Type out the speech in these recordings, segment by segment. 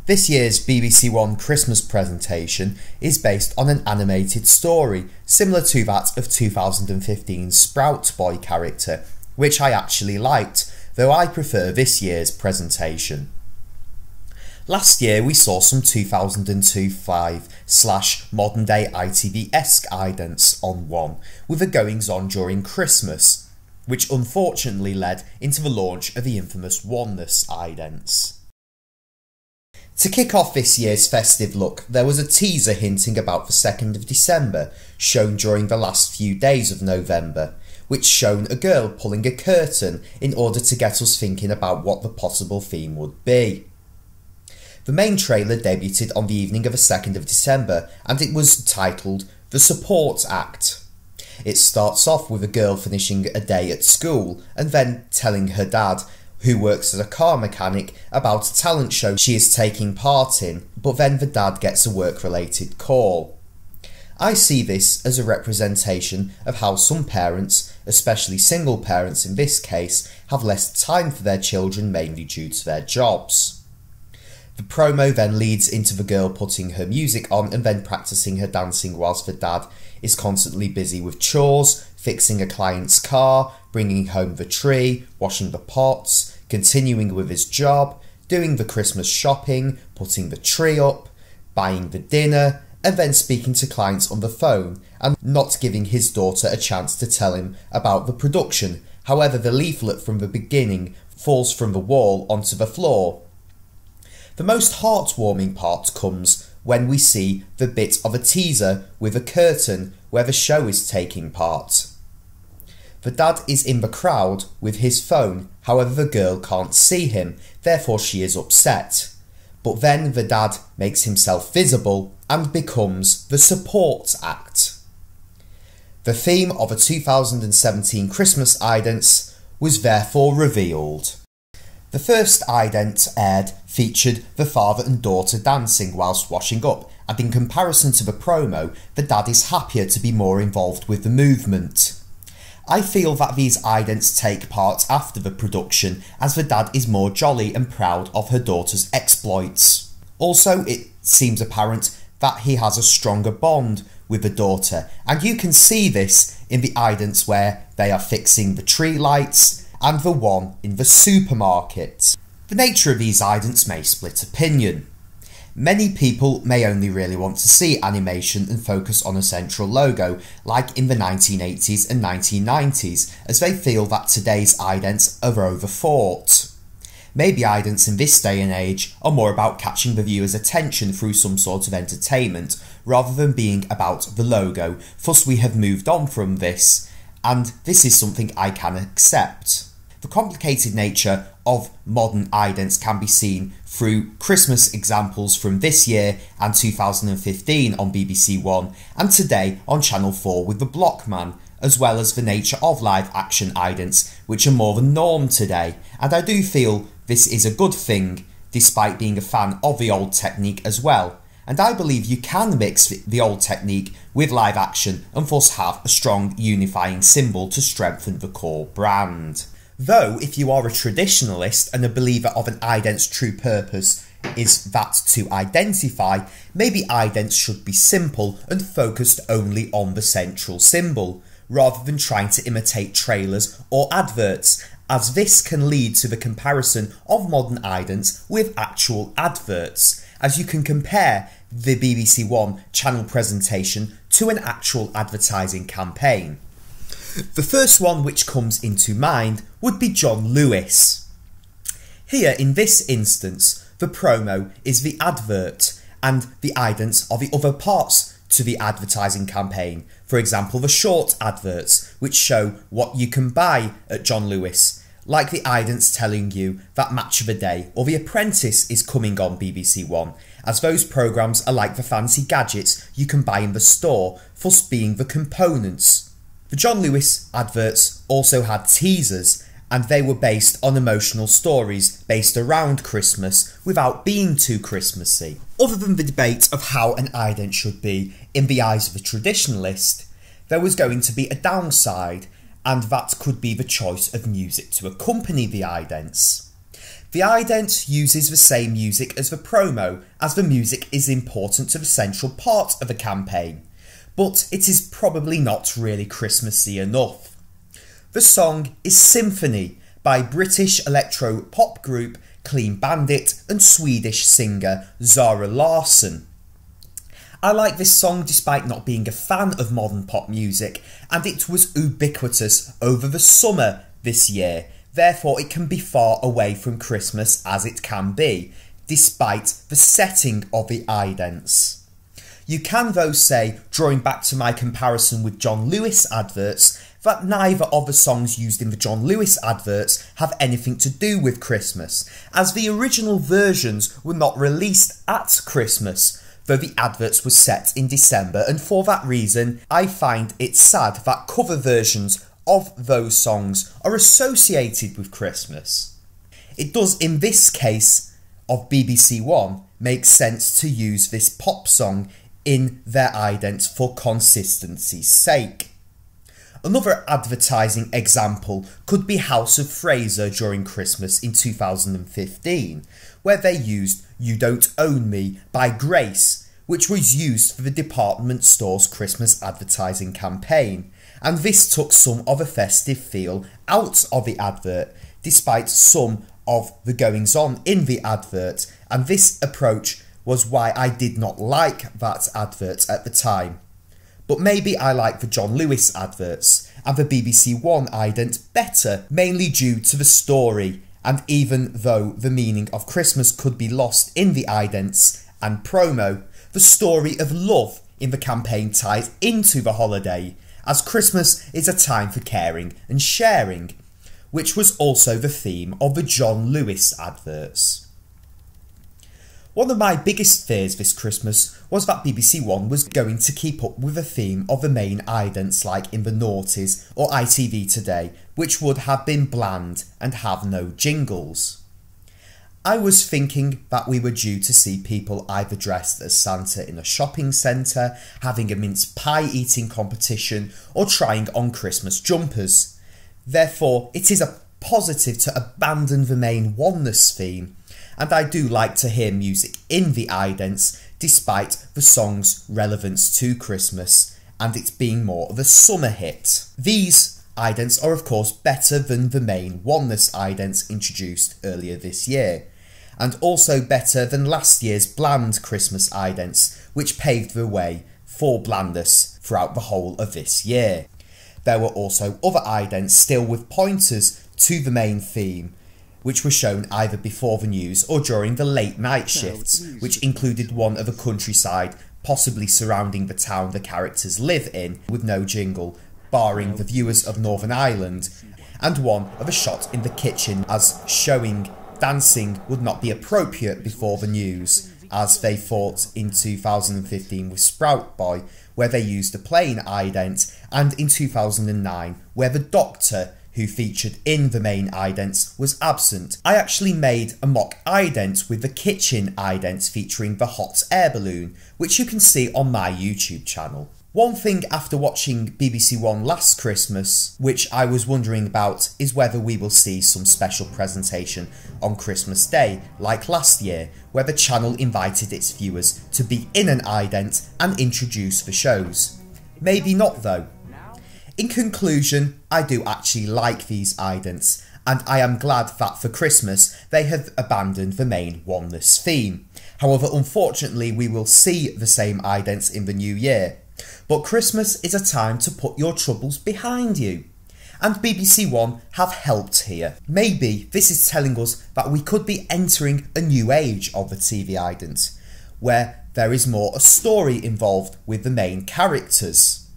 This year's BBC One Christmas presentation is based on an animated story similar to that of 2015's Sprout Boy character, which I actually liked, though I prefer this year's presentation. Last year we saw some 2002-5 modern day ITV-esque idents on One, with the goings on during Christmas, which unfortunately led into the launch of the infamous Oneness idents. To kick off this year's festive look, there was a teaser hinting about the 2nd of December, shown during the last few days of November, which showed a girl pulling a curtain in order to get us thinking about what the possible theme would be. The main trailer debuted on the evening of the 2nd of December, and it was titled The Support Act. It starts off with a girl finishing a day at school and then telling her dad, who works as a car mechanic, about a talent show she is taking part in, but then the dad gets a work-related call. I see this as a representation of how some parents, especially single parents in this case, have less time for their children mainly due to their jobs. The promo then leads into the girl putting her music on and then practicing her dancing whilst the dad is constantly busy with chores, fixing a client's car, bringing home the tree, washing the pots, continuing with his job, doing the Christmas shopping, putting the tree up, buying the dinner, and then speaking to clients on the phone and not giving his daughter a chance to tell him about the production. However, the leaflet from the beginning falls from the wall onto the floor. The most heartwarming part comes when we see the bit of a teaser with a curtain where the show is taking part. The dad is in the crowd with his phone, however the girl can't see him, therefore she is upset. But then the dad makes himself visible and becomes the support act. The theme of a 2017 Christmas idents was therefore revealed. The first ident aired featured the father and daughter dancing whilst washing up, and in comparison to the promo, the dad is happier to be more involved with the movement. I feel that these idents take part after the production, as the dad is more jolly and proud of her daughter's exploits. Also, it seems apparent that he has a stronger bond with the daughter, and you can see this in the idents where they are fixing the tree lights and the one in the supermarket. The nature of these idents may split opinion. Many people may only really want to see animation and focus on a central logo, like in the 1980s and 1990s, as they feel that today's idents are overthought. Maybe idents in this day and age are more about catching the viewer's attention through some sort of entertainment, rather than being about the logo. Thus we have moved on from this, and this is something I can accept. The complicated nature of modern idents can be seen through Christmas examples from this year and 2015 on BBC One, and today on Channel 4 with The Blockman, as well as the nature of live action idents, which are more the norm today, and I do feel this is a good thing, despite being a fan of the old technique as well. And I believe you can mix the old technique with live action and thus have a strong unifying symbol to strengthen the core brand. Though, if you are a traditionalist and a believer of an ident's true purpose is that to identify, maybe idents should be simple and focused only on the central symbol, rather than trying to imitate trailers or adverts, as this can lead to the comparison of modern idents with actual adverts, as you can compare the BBC One channel presentation to an actual advertising campaign. The first one which comes into mind would be John Lewis. Here in this instance, the promo is the advert and the idents are the other parts to the advertising campaign. For example, the short adverts which show what you can buy at John Lewis, like the idents telling you that Match of the Day or The Apprentice is coming on BBC One, as those programmes are like the fancy gadgets you can buy in the store, thus being the components. The John Lewis adverts also had teasers, and they were based on emotional stories based around Christmas without being too Christmassy. Other than the debate of how an ident should be in the eyes of a traditionalist, there was going to be a downside, and that could be the choice of music to accompany the idents. The ident uses the same music as the promo, as the music is important to the central part of the campaign, but it is probably not really Christmassy enough. The song is Symphony by British electro-pop group Clean Bandit and Swedish singer Zara Larsson. I like this song despite not being a fan of modern pop music, and it was ubiquitous over the summer this year, therefore it can be far away from Christmas as it can be, despite the setting of the idents. You can though say, drawing back to my comparison with John Lewis adverts, that neither of the songs used in the John Lewis adverts have anything to do with Christmas, as the original versions were not released at Christmas, though the adverts were set in December, and for that reason I find it sad that cover versions of those songs are associated with Christmas. It does in this case of BBC One make sense to use this pop song in their idents for consistency's sake. Another advertising example could be House of Fraser during Christmas in 2015, where they used You Don't Own Me by Grace, which was used for the department store's Christmas advertising campaign, and this took some of the festive feel out of the advert, despite some of the goings-on in the advert, and this approach was why I did not like that advert at the time. But maybe I like the John Lewis adverts and the BBC One ident better, mainly due to the story, and even though the meaning of Christmas could be lost in the idents and promo, the story of love in the campaign ties into the holiday, as Christmas is a time for caring and sharing, which was also the theme of the John Lewis adverts. One of my biggest fears this Christmas was that BBC One was going to keep up with the theme of the main idents like in the noughties or ITV Today, which would have been bland and have no jingles. I was thinking that we were due to see people either dressed as Santa in a shopping centre, having a mince pie eating competition, or trying on Christmas jumpers. Therefore, it is a positive to abandon the main oneness theme, and I do like to hear music in the idents despite the song's relevance to Christmas and it being more of a summer hit. These idents are of course better than the main oneness idents introduced earlier this year, and also better than last year's bland Christmas idents, which paved the way for blandness throughout the whole of this year. There were also other idents still with pointers to the main theme, which were shown either before the news or during the late night shifts, which included one of the countryside, possibly surrounding the town the characters live in, with no jingle, barring the viewers of Northern Ireland, and one of a shot in the kitchen as showing dancing would not be appropriate before the news, as they thought in 2015 with Sprout Boy, where they used a plain ident, and in 2009 where the Doctor, who featured in the main idents, was absent. I actually made a mock ident with the kitchen ident featuring the hot air balloon, which you can see on my YouTube channel. One thing after watching BBC One last Christmas, which I was wondering about, is whether we will see some special presentation on Christmas Day, like last year, where the channel invited its viewers to be in an ident and introduce the shows. Maybe not though. In conclusion, I do actually like these idents, and I am glad that for Christmas they have abandoned the main oneness theme. However, unfortunately we will see the same idents in the new year. But Christmas is a time to put your troubles behind you, and BBC One have helped here. Maybe this is telling us that we could be entering a new age of the TV ident, where there is more a story involved with the main characters.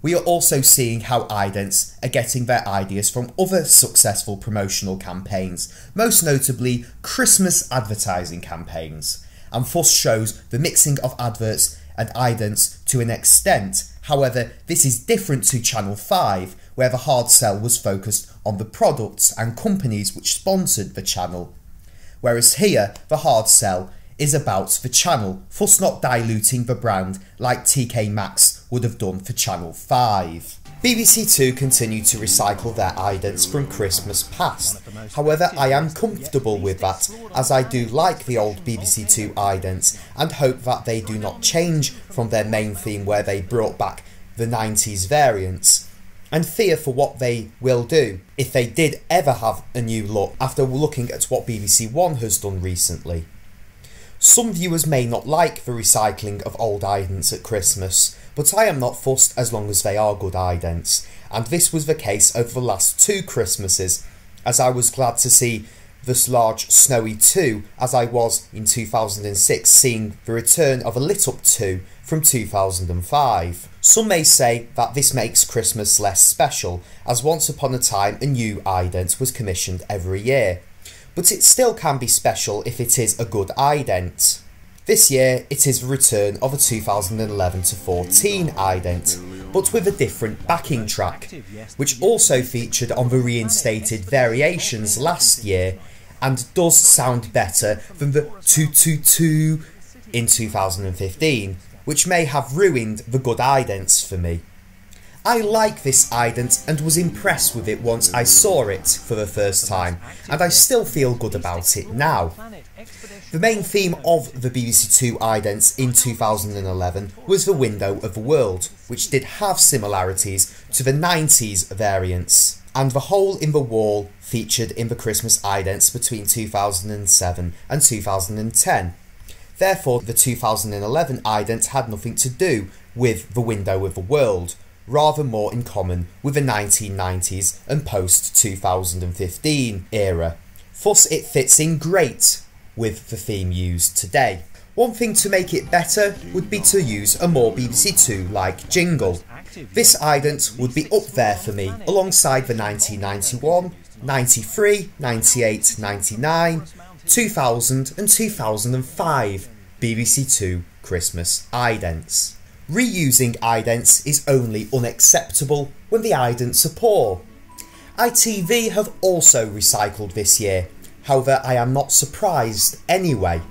We are also seeing how idents are getting their ideas from other successful promotional campaigns, most notably Christmas advertising campaigns, and thus shows the mixing of adverts and idents to an extent. However, this is different to Channel 5, where the hard sell was focused on the products and companies which sponsored the channel, whereas here the hard sell is about the channel, thus not diluting the brand like TK Maxx would have done for Channel 5. BBC Two continue to recycle their idents from Christmas past. However, I am comfortable with that, as I do like the old BBC Two idents and hope that they do not change from their main theme where they brought back the 90s variants, and fear for what they will do if they did ever have a new look after looking at what BBC One has done recently. Some viewers may not like the recycling of old idents at Christmas, but I am not fussed as long as they are good idents, and this was the case over the last 2 Christmases, as I was glad to see this large snowy 2 as I was in 2006 seeing the return of a lit up 2 from 2005. Some may say that this makes Christmas less special, as once upon a time a new ident was commissioned every year, but it still can be special if it is a good ident. This year it is the return of a 2011-14 ident, but with a different backing track, which also featured on the reinstated variations last year and does sound better than the 222 in 2015, which may have ruined the good idents for me. I like this ident and was impressed with it once I saw it for the first time, and I still feel good about it now. The main theme of the BBC Two idents in 2011 was the Window of the World, which did have similarities to the 90s variants, and the hole in the wall featured in the Christmas idents between 2007 and 2010. Therefore, the 2011 ident had nothing to do with the Window of the World, rather more in common with the 1990s and post-2015 era. Thus it fits in great with the theme used today. One thing to make it better would be to use a more BBC Two-like jingle. This ident would be up there for me alongside the 1991, 93, 98, 99, 2000 and 2005 BBC Two Christmas idents. Reusing idents is only unacceptable when the idents are poor. ITV have also recycled this year, however I am not surprised anyway.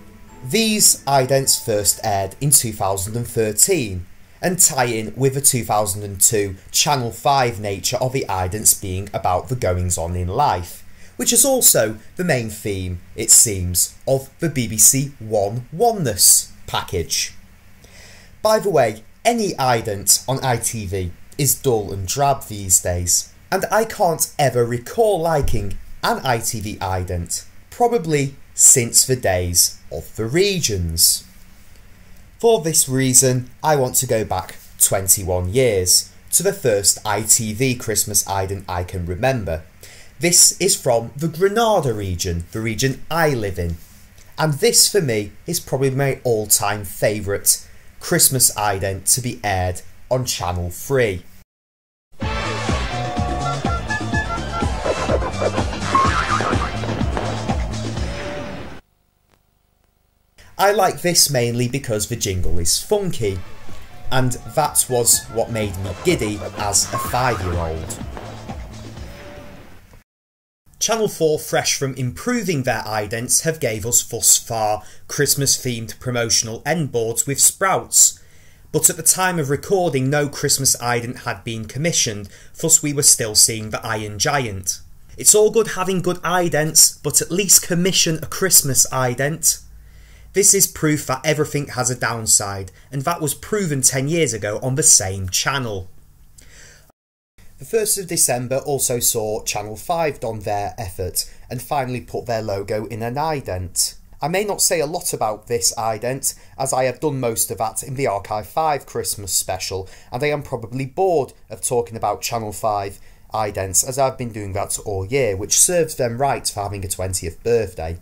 These idents first aired in 2013 and tie in with the 2002 Channel 5 nature of the idents being about the goings on in life, which is also the main theme, it seems, of the BBC One Oneness package. By the way, any ident on ITV is dull and drab these days, and I can't ever recall liking an ITV ident, probably since the days of the regions. For this reason, I want to go back 21 years to the first ITV Christmas ident I can remember. This is from the Granada region, the region I live in, and this for me is probably my all-time favourite Christmas ident to be aired on Channel 3. I like this mainly because the jingle is funky, and that was what made me giddy as a 5-year-old. Channel 4, fresh from improving their idents, have gave us thus far Christmas-themed promotional end boards with sprouts, but at the time of recording no Christmas ident had been commissioned, thus we were still seeing the Iron Giant. It's all good having good idents, but at least commission a Christmas ident. This is proof that everything has a downside, and that was proven 10 years ago on the same channel. The 1st of December also saw Channel 5 don their effort and finally put their logo in an ident. I may not say a lot about this ident, as I have done most of that in the Archive 5 Christmas special, and I am probably bored of talking about Channel 5 idents, as I've been doing that all year, which serves them right for having a 20th birthday.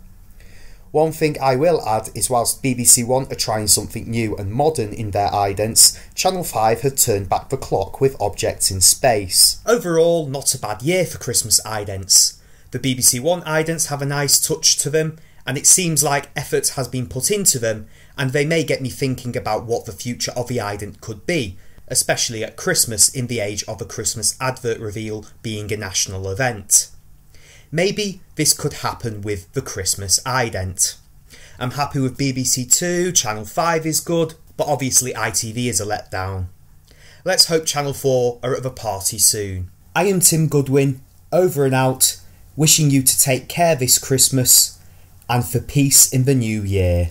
One thing I will add is whilst BBC One are trying something new and modern in their idents, Channel 5 have turned back the clock with Objects in Space. Overall, not a bad year for Christmas idents. The BBC One idents have a nice touch to them, and it seems like effort has been put into them, and they may get me thinking about what the future of the ident could be, especially at Christmas in the age of a Christmas advert reveal being a national event. Maybe this could happen with the Christmas ident. I'm happy with BBC Two, Channel 5 is good, but obviously ITV is a letdown. let's hope Channel 4 are at the party soon. I am Tim Goodwin, over and out, wishing you to take care this Christmas and for peace in the new year.